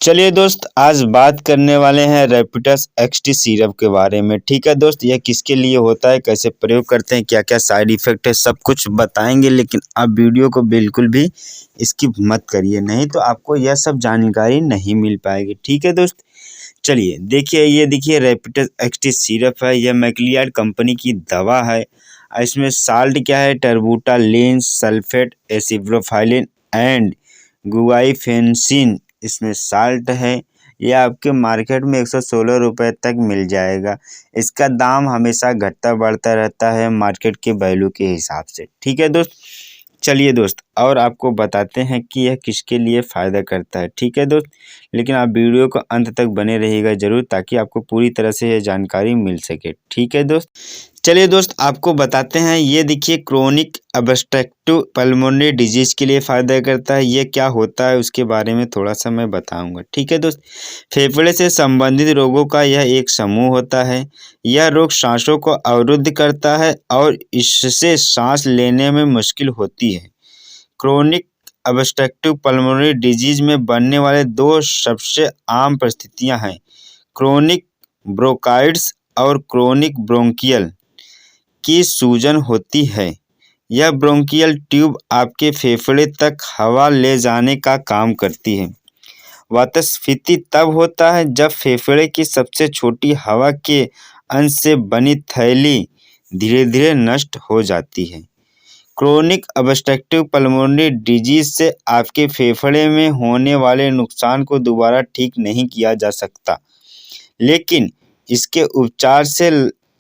चलिए दोस्त, आज बात करने वाले हैं रेपिटस एक्सटी सिरप के बारे में। ठीक है दोस्त, यह किसके लिए होता है, कैसे प्रयोग करते हैं, क्या क्या साइड इफ़ेक्ट है, सब कुछ बताएंगे। लेकिन आप वीडियो को बिल्कुल भी स्किप मत करिए, नहीं तो आपको यह सब जानकारी नहीं मिल पाएगी। ठीक है दोस्त, चलिए देखिए, ये देखिए रेपिटस एक्सटी सिरप है। यह मैक्लियाड कंपनी की दवा है। इसमें साल्ट क्या है, टर्बुटालिन सल्फेट एसिप्रोफाइलिन एंड गुआइफेंसिन इसमें साल्ट है। यह आपके मार्केट में 116 रुपये तक मिल जाएगा। इसका दाम हमेशा घटता बढ़ता रहता है मार्केट के वैल्यू के हिसाब से। ठीक है दोस्त, चलिए दोस्त, और आपको बताते हैं कि यह किसके लिए फ़ायदा करता है। ठीक है दोस्त, लेकिन आप वीडियो को अंत तक बने रहिएगा ज़रूर, ताकि आपको पूरी तरह से यह जानकारी मिल सके। ठीक है दोस्त, चलिए दोस्त, आपको बताते हैं। ये देखिए, क्रोनिक ऑब्स्ट्रक्टिव पल्मोनरी डिजीज़ के लिए फ़ायदा करता है। ये क्या होता है उसके बारे में थोड़ा सा मैं बताऊंगा। ठीक है दोस्त, फेफड़े से संबंधित रोगों का यह एक समूह होता है। यह रोग सांसों को अवरुद्ध करता है और इससे सांस लेने में मुश्किल होती है। क्रोनिक ऑब्स्ट्रक्टिव पल्मोनरी डिजीज में बनने वाले दो सबसे आम परिस्थितियां हैं, क्रोनिक ब्रोंकाइटिस और क्रोनिक ब्रोंकियल की सूजन होती है। यह ब्रोंकियल ट्यूब आपके फेफड़े तक हवा ले जाने का काम करती है। वातस्फीति तब होता है जब फेफड़े की सबसे छोटी हवा के अंश से बनी थैली धीरे धीरे नष्ट हो जाती है। क्रोनिक ऑब्स्ट्रक्टिव पल्मोनरी डिजीज से आपके फेफड़े में होने वाले नुकसान को दोबारा ठीक नहीं किया जा सकता, लेकिन इसके उपचार से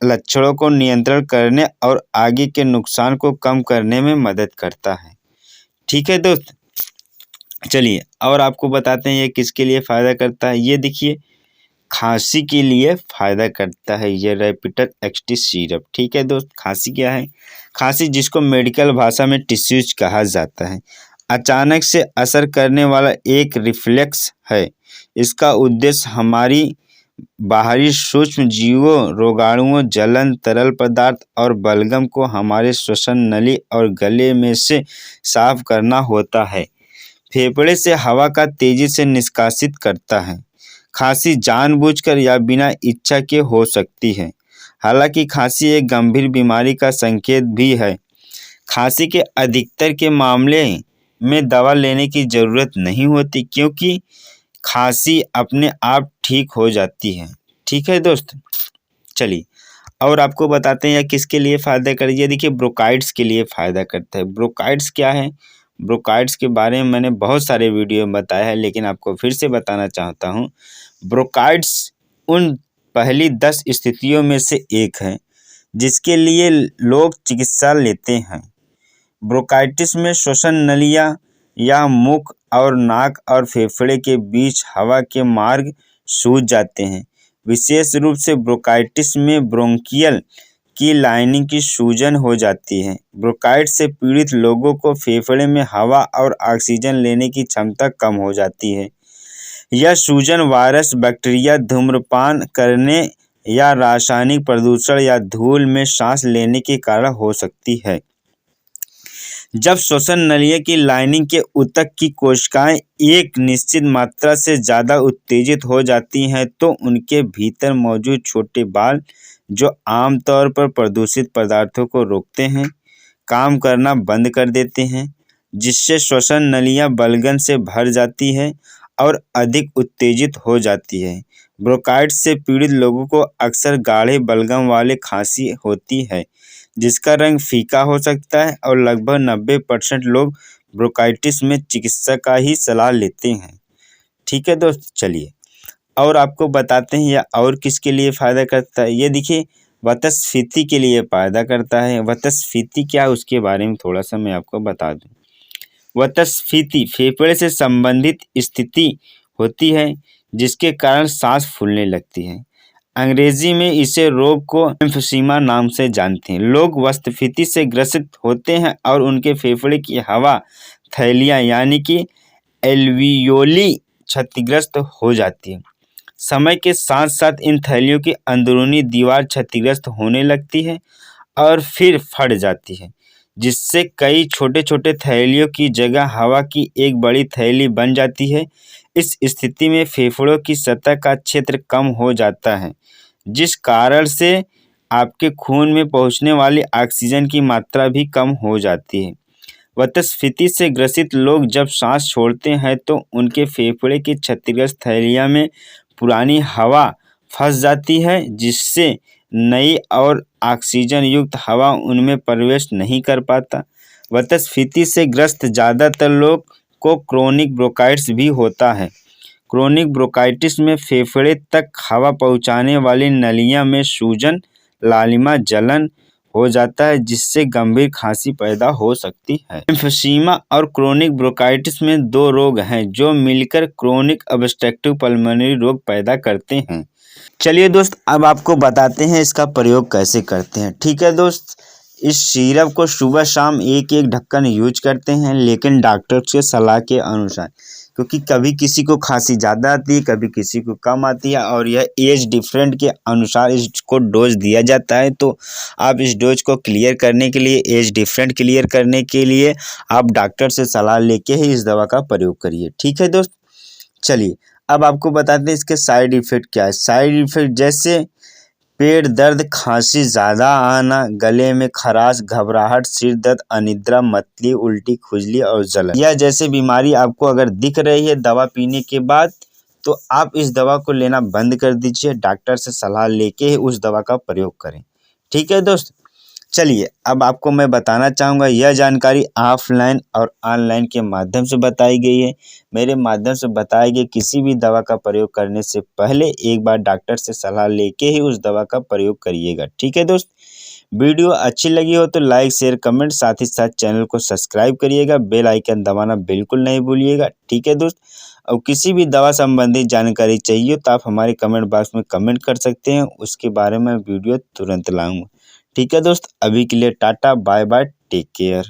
लक्षणों को नियंत्रण करने और आगे के नुकसान को कम करने में मदद करता है। ठीक है दोस्त, चलिए और आपको बताते हैं ये किसके लिए फ़ायदा करता है। ये देखिए, खांसी के लिए फ़ायदा करता है ये रेपिटस एक्सटी सिरप। ठीक है दोस्त, खांसी क्या है, खांसी जिसको मेडिकल भाषा में टिश्यूज कहा जाता है, अचानक से असर करने वाला एक रिफ्लेक्स है। इसका उद्देश्य हमारी बाहरी सूक्ष्म जीवों, रोगाणुओं, जलन, तरल पदार्थ और बलगम को हमारे श्वसन नली और गले में से साफ करना होता है। फेफड़े से हवा का तेजी से निष्कासित करता है। खांसी जानबूझकर या बिना इच्छा के हो सकती है। हालांकि खांसी एक गंभीर बीमारी का संकेत भी है। खांसी के अधिकतर के मामले में दवा लेने की ज़रूरत नहीं होती, क्योंकि खांसी अपने आप ठीक हो जाती है। ठीक है दोस्त, चलिए और आपको बताते हैं यह किसके लिए फ़ायदा कर। ये देखिए, ब्रोंकाइटिस के लिए फ़ायदा करता है। ब्रोंकाइटिस क्या है, ब्रोंकाइटिस के बारे में मैंने बहुत सारे वीडियो में बताया है, लेकिन आपको फिर से बताना चाहता हूँ। ब्रोंकाइटिस उन पहली 10 स्थितियों में से एक है जिसके लिए लोग चिकित्सा लेते हैं। ब्रोंकाइटिस में श्वसन नलियाँ या मुख और नाक और फेफड़े के बीच हवा के मार्ग सूज जाते हैं। विशेष रूप से ब्रोंकाइटिस में ब्रोंकियल की लाइनिंग की सूजन हो जाती है। ब्रोंकाइटिस से पीड़ित लोगों को फेफड़े में हवा और ऑक्सीजन लेने की क्षमता कम हो जाती है। यह सूजन वायरस, बैक्टीरिया, धूम्रपान करने या रासायनिक प्रदूषण या धूल में सांस लेने के कारण हो सकती है। जब श्वसन नलियों की लाइनिंग के ऊतक की कोशिकाएं एक निश्चित मात्रा से ज़्यादा उत्तेजित हो जाती हैं, तो उनके भीतर मौजूद छोटे बाल, जो आमतौर पर प्रदूषित पदार्थों को रोकते हैं, काम करना बंद कर देते हैं, जिससे श्वसन नलियां बलगम से भर जाती है और अधिक उत्तेजित हो जाती है। ब्रोंकाइटिस से पीड़ित लोगों को अक्सर गाढ़े बलगम वाले खांसी होती है, जिसका रंग फीका हो सकता है, और लगभग 90% लोग ब्रोंकाइटिस में चिकित्सा का ही सलाह लेते हैं। ठीक है दोस्त, चलिए और आपको बताते हैं यह और किसके लिए फ़ायदा करता है। ये देखिए, वातस्फीति के लिए फ़ायदा करता है। वातस्फीति क्या है उसके बारे में थोड़ा सा मैं आपको बता दूं। वातस्फीति फेफड़े से संबंधित स्थिति होती है जिसके कारण सांस फूलने लगती है। अंग्रेजी में इसे रोग को एम्फीसीमा नाम से जानते हैं। लोग वातस्फीति से ग्रसित होते हैं और उनके फेफड़े की हवा थैलियाँ यानी कि एल्वियोली क्षतिग्रस्त हो जाती है। समय के साथ साथ इन थैलियों की अंदरूनी दीवार क्षतिग्रस्त होने लगती है और फिर फट जाती है, जिससे कई छोटे छोटे थैलियों की जगह हवा की एक बड़ी थैली बन जाती है। इस स्थिति में फेफड़ों की सतह का क्षेत्र कम हो जाता है, जिस कारण से आपके खून में पहुंचने वाली ऑक्सीजन की मात्रा भी कम हो जाती है। वातस्फीति से ग्रसित लोग जब सांस छोड़ते हैं तो उनके फेफड़े की क्षतिग्रस्त थैलियाँ में पुरानी हवा फंस जाती है, जिससे नई और ऑक्सीजन युक्त हवा उनमें प्रवेश नहीं कर पाता। वातस्फीति से ग्रस्त ज़्यादातर लोग को क्रोनिक ब्रोंकाइटिस भी होता है। क्रोनिक ब्रोंकाइटिस में फेफड़े तक हवा पहुंचाने वाली नलियों में सूजन, लालिमा, जलन हो जाता है, जिससे गंभीर खांसी पैदा हो सकती है। एम्फीसीमा और क्रोनिक ब्रोंकाइटिस में दो रोग हैं जो मिलकर क्रोनिक ऑब्स्ट्रक्टिव पल्मोनरी रोग पैदा करते हैं। चलिए दोस्त, अब आपको बताते हैं इसका प्रयोग कैसे करते हैं। ठीक है दोस्त, इस सिरप को सुबह शाम एक एक ढक्कन यूज करते हैं, लेकिन डॉक्टर के सलाह के अनुसार, क्योंकि कभी किसी को खांसी ज़्यादा आती है, कभी किसी को कम आती है और यह एज डिफरेंट के अनुसार इसको डोज दिया जाता है। तो आप इस डोज को क्लियर करने के लिए, एज डिफरेंट क्लियर करने के लिए आप डॉक्टर से सलाह लेके ही इस दवा का प्रयोग करिए। ठीक है दोस्त, चलिए अब आपको बताते हैं इसके साइड इफ़ेक्ट क्या है। साइड इफ़ेक्ट जैसे पेट दर्द, खांसी ज़्यादा आना, गले में खराश, घबराहट, सिर दर्द, अनिद्रा, मतली, उल्टी, खुजली और जलन, यह जैसे बीमारी आपको अगर दिख रही है दवा पीने के बाद, तो आप इस दवा को लेना बंद कर दीजिए। डॉक्टर से सलाह लेके ही उस दवा का प्रयोग करें। ठीक है दोस्त, चलिए अब आपको मैं बताना चाहूँगा, यह जानकारी ऑफलाइन और ऑनलाइन के माध्यम से बताई गई है। मेरे माध्यम से बताई गई किसी भी दवा का प्रयोग करने से पहले एक बार डॉक्टर से सलाह लेके ही उस दवा का प्रयोग करिएगा। ठीक है दोस्त, वीडियो अच्छी लगी हो तो लाइक, शेयर, कमेंट, साथ ही साथ चैनल को सब्सक्राइब करिएगा, बेल आइकन दबाना बिल्कुल नहीं भूलिएगा। ठीक है दोस्त, और किसी भी दवा संबंधी जानकारी चाहिए तो आप हमारे कमेंट बॉक्स में कमेंट कर सकते हैं, उसके बारे में वीडियो तुरंत लाऊंगा। ठीक है दोस्त, अभी के लिए tata, bye bye, take care.